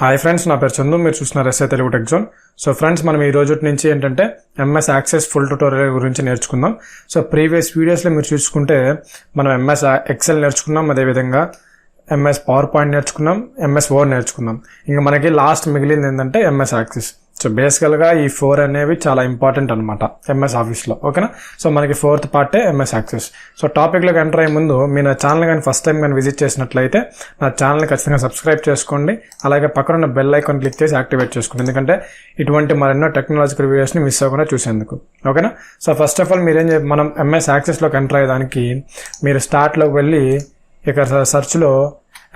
Hi friends, నా పేరు చందు. మీరు చూస్తున్నారు SI Telugu tech zone. So friends, మనం ఈ రోజు నుంచి ఏంటంటే ఎంఎస్ యాక్సెస్ ఫుల్ ట్యూటోరియల్ గురించి నేర్చుకుందాం. సో ప్రీవియస్ వీడియోస్లో మీరు చూసుకుంటే మనం ఎంఎస్ ఎక్సెల్ నేర్చుకున్నాం, అదేవిధంగా ఎంఎస్ పవర్ పాయింట్ నేర్చుకున్నాం, ఎంఎస్ వర్డ్ నేర్చుకున్నాం. ఇంకా మనకి లాస్ట్ మిగిలింది ఏంటంటే ఎంఎస్ యాక్సెస్. సో బేసికల్గా ఈ 4 అనేవి చాలా ఇంపార్టెంట్ అనమాట ఎంఎస్ ఆఫీస్లో. ఓకేనా? సో మనకి 4th పార్టే ఎంఎస్ యాక్సెస్. సో టాపిక్లోకి ఎంటర్ అయ్యే ముందు మీరు నా ఛానల్ కానీ ఫస్ట్ టైం కానీ విజిట్ చేసినట్లయితే నా ఛానల్ని ఖచ్చితంగా సబ్స్క్రైబ్ చేసుకోండి. అలాగే పక్కన ఉన్న బెల్ ఐకాన్ క్లిక్ చేసి యాక్టివేట్ చేసుకోండి, ఎందుకంటే ఇటువంటి మరెన్నో టెక్నాలజికల్ వీడియోస్ని మిస్ అవ్వకుండా చూసేందుకు. ఓకేనా? సో ఫస్ట్ ఆఫ్ ఆల్ మనం ఎంఎస్ యాక్సెస్లోకి ఎంటర్ అయ్యేదానికి మీరు స్టార్ట్లోకి వెళ్ళి ఇక్కడ సర్చ్లో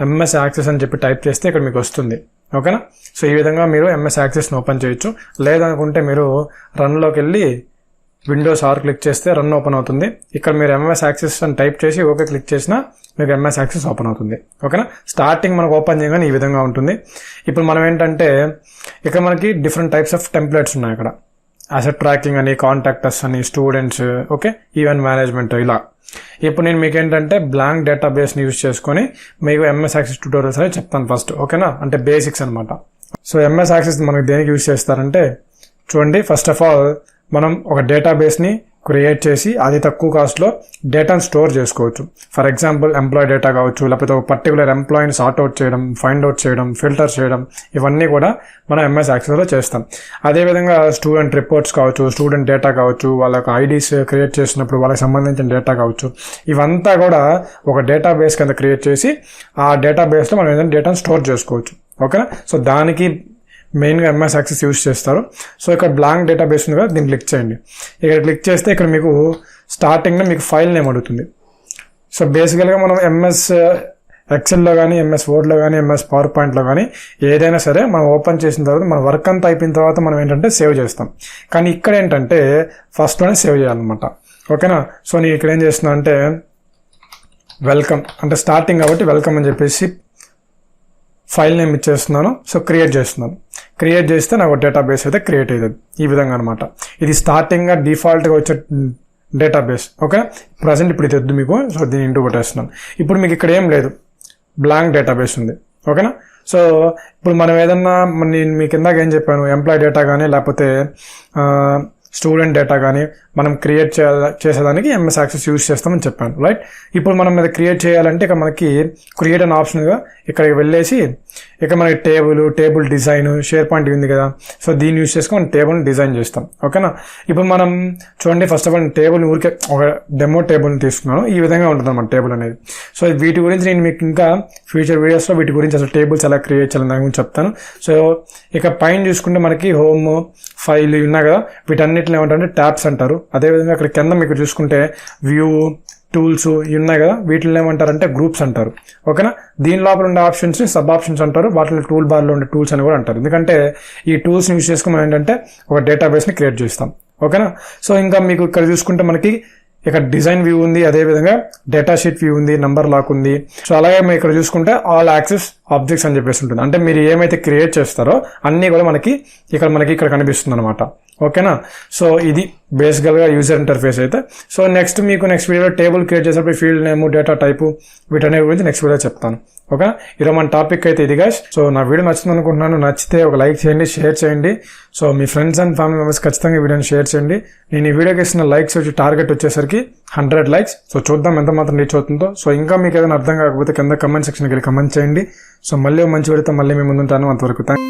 ఎంఎస్ యాక్సెస్ అని చెప్పి టైప్ చేస్తే ఇక్కడ మీకు వస్తుంది. ఓకేనా? సో ఈ విధంగా మీరు ఎంఎస్ యాక్సెస్ని ఓపెన్ చేయొచ్చు. లేదనుకుంటే మీరు రన్లోకి వెళ్ళి విండోస్ ఆర్ క్లిక్ చేస్తే రన్ ఓపెన్ అవుతుంది. ఇక్కడ మీరు ఎంఎస్ యాక్సెస్ అని టైప్ చేసి ఓకే క్లిక్ చేసినా మీకు ఎంఎస్ యాక్సెస్ ఓపెన్ అవుతుంది. ఓకేనా? స్టార్టింగ్ మనకు ఓపెన్ చేయగానే ఈ విధంగా ఉంటుంది. ఇప్పుడు మనం ఏంటంటే ఇక్కడ మనకి డిఫరెంట్ టైప్స్ ఆఫ్ టెంప్లెట్స్ ఉన్నాయి. ఇక్కడ అసెట్ ట్రాకింగ్ అని, కాంటాక్టర్స్ అని, స్టూడెంట్స్, ఓకే, ఈవెంట్ మేనేజ్మెంట్, ఇలా. ఇప్పుడు నేను మీకు ఏంటంటే బ్లాంక్ డేటాబేస్ని యూజ్ చేసుకొని మీకు ఎంఎస్ యాక్సెస్ ట్యూటోరియల్స్ అనేది చెప్తాను ఫస్ట్. ఓకేనా? అంటే బేసిక్స్ అనమాట. సో ఎంఎస్ యాక్సెస్ మనకి దేనికి యూజ్ చేస్తారంటే చూడండి, ఫస్ట్ ఆఫ్ ఆల్ మనం ఒక డేటాబేస్ని క్రియేట్ చేసి అది తక్కువ కాస్ట్లో డేటాను స్టోర్ చేసుకోవచ్చు. ఫర్ ఎగ్జాంపుల్ ఎంప్లాయ్ డేటా కావచ్చు, లేకపోతే ఒక పర్టికులర్ ఎంప్లాయీని సార్ట్ అవుట్ చేయడం, ఫైండ్ అవుట్ చేయడం, ఫిల్టర్ చేయడం, ఇవన్నీ కూడా మనం ఎంఎస్ యాక్సెస్లో చేస్తాం. అదేవిధంగా స్టూడెంట్ రిపోర్ట్స్ కావచ్చు, స్టూడెంట్ డేటా కావచ్చు, వాళ్ళకి ఐడీస్ క్రియేట్ చేసినప్పుడు వాళ్ళకి సంబంధించిన డేటా కావచ్చు, ఇవంతా కూడా ఒక డేటాబేస్ కింద క్రియేట్ చేసి ఆ డేటాబేస్లో మనం ఏదైనా డేటాను స్టోర్ చేసుకోవచ్చు. ఓకేనా? సో దానికి మెయిన్గా ఎంఎస్ యాక్సెస్ యూజ్ చేస్తారు. సో ఇక్కడ బ్లాంక్ డేటాబేస్ ఉంది కదా, దీన్ని క్లిక్ చేయండి. ఇక్కడ క్లిక్ చేస్తే ఇక్కడ మీకు స్టార్టింగ్లో మీకు ఫైల్ నేమ్ అడుగుతుంది. సో బేసికల్గా మనం ఎంఎస్ ఎక్సెల్లో కానీ, ఎంఎస్ వర్డ్లో కానీ, ఎంఎస్ పవర్ పాయింట్లో కానీ ఏదైనా సరే మనం ఓపెన్ చేసిన తర్వాత మన వర్క్ అంతా అయిపోయిన తర్వాత మనం ఏంటంటే సేవ్ చేస్తాం. కానీ ఇక్కడ ఏంటంటే ఫస్ట్లోనే సేవ్ చేయాలన్నమాట. ఓకేనా? సో నేను ఇక్కడ ఏం చేస్తున్నా అంటే వెల్కమ్ అంటే స్టార్టింగ్ కాబట్టి వెల్కమ్ అని చెప్పేసి ఫైల్ నేమ్ ఇచ్చేస్తున్నాను. సో క్రియేట్ చేస్తున్నాను. క్రియేట్ చేస్తే నాకు డేటాబేస్ అయితే క్రియేట్ అవుతుంది ఈ విధంగా అనమాట. ఇది స్టార్టింగ్గా డిఫాల్ట్గా వచ్చే డేటాబేస్. ఓకే, ప్రజెంట్ ఇప్పుడు ఇది వద్దు మీకు. సో దీన్ని ఇంటూ కొట్టేస్తున్నాను. ఇప్పుడు మీకు ఇక్కడ ఏం లేదు, బ్లాంక్ డేటాబేస్ ఉంది. ఓకేనా? సో ఇప్పుడు మనం ఏదన్నా నేను మీకు ఇందాక ఏం చెప్పాను, ఎంప్లాయ్ డేటా కానీ లేకపోతే స్టూడెంట్ డేటా కానీ మనం క్రియేట్ చేసేదానికి ఎంఎస్ యాక్సెస్ యూజ్ చేస్తామని చెప్పాను, రైట్? ఇప్పుడు మనం అది క్రియేట్ చేయాలంటే ఇక్కడ మనకి క్రియేట్ అనే ఆప్షన్గా ఇక్కడికి వెళ్ళేసి ఇక్కడ మనకి టేబుల్ డిజైన్, షేర్ పాయింట్ ఉంది కదా, సో దీన్ని యూజ్ చేసుకొని మనం టేబుల్ని డిజైన్ చేస్తాం. ఓకేనా? ఇప్పుడు మనం చూడండి, ఫస్ట్ ఆఫ్ ఆల్ టేబుల్ని ఊరికే ఒక డెమో టేబుల్ని తీసుకున్నాను. ఈ విధంగా ఉంటుంది అన్నమాట టేబుల్ అనేది. సో వీటి గురించి నేను మీకు ఇంకా ఫ్యూచర్ వీడియోస్లో వీటి గురించి అసలు టేబుల్స్ ఎలా క్రియేట్ చేయాలని దాని గురించి చెప్తాను. సో ఇక పైన చూసుకుంటే మనకి హోమ్, ఫైల్ ఉన్నాయి కదా, వీటన్నిటిని ఏమంటారంటే ట్యాబ్స్ అంటారు. అదేవిధంగా అక్కడ కింద మీకు చూసుకుంటే వ్యూ, టూల్స్ ఉన్నాయి కదా, వీటిని ఏమంటారంటే గ్రూప్స్ అంటారు. ఓకేనా? దీని లోపల ఉండే ఆప్షన్స్ సబ్ ఆప్షన్స్ అంటారు. వాటిని టూల్ బార్లో ఉండే టూల్స్ అని కూడా అంటారు. ఎందుకంటే ఈ టూల్స్ని యూజ్ చేసుకుని మనం ఏంటంటే ఒక డేటాబేస్ని క్రియేట్ చేస్తాం. ఓకేనా? సో ఇంకా మీకు ఇక్కడ చూసుకుంటే మనకి ఇక్కడ డిజైన్ వ్యూ ఉంది, అదేవిధంగా డేటా షీట్ వ్యూ ఉంది, నంబర్ లాక్ ఉంది. సో అలాగే మీరు ఇక్కడ చూసుకుంటే ఆల్ యాక్సెస్ ఆబ్జెక్ట్స్ అని చెప్పేసి ఉంటుంది. అంటే మీరు ఏమైతే క్రియేట్ చేస్తారో అన్నీ కూడా మనకి ఇక్కడ కనిపిస్తుంది అనమాట. ఓకేనా? సో ఇది బేసికల్గా యూజర్ ఇంటర్ఫేస్ అయితే. సో నెక్స్ట్ వీడియోలో టేబుల్ క్రియేట్ చేసేటప్పుడు ఫీల్డ్ నేమ్, డేటా టైపు, వీటన్నిటి గురించి నెక్స్ట్ వీడియో చెప్తాను. ఓకేనా? ఈరోజు మన టాపిక్ అయితే ఇది గైస్. సో నా వీడియో నచ్చింది అనుకుంటున్నాను. నచ్చితే ఒక లైక్ చేయండి, షేర్ చేయండి. So me friends and family members ఖచ్చితంగా ఈ వీడియోని షేర్ చేయండి. నేను ఈ వీడియోకి ఇస్తున్న లైక్స్ వచ్చి టార్గెట్ వచ్చేసరికి 100 లైక్స్. సో చూద్దాం ఎంత మాత్రం రీచ్ అవుతుందో. సో ఇంకా మీకు ఏదైనా అర్థం కాకపోతే కింద కమెంట్ సెక్షన్కి వెళ్ళి కమెంట్ చేయండి. సో మళ్ళీ మంచి వీడియోతో మళ్ళీ మీ ముందుంటాను. అంతవరకు థ్యాంక్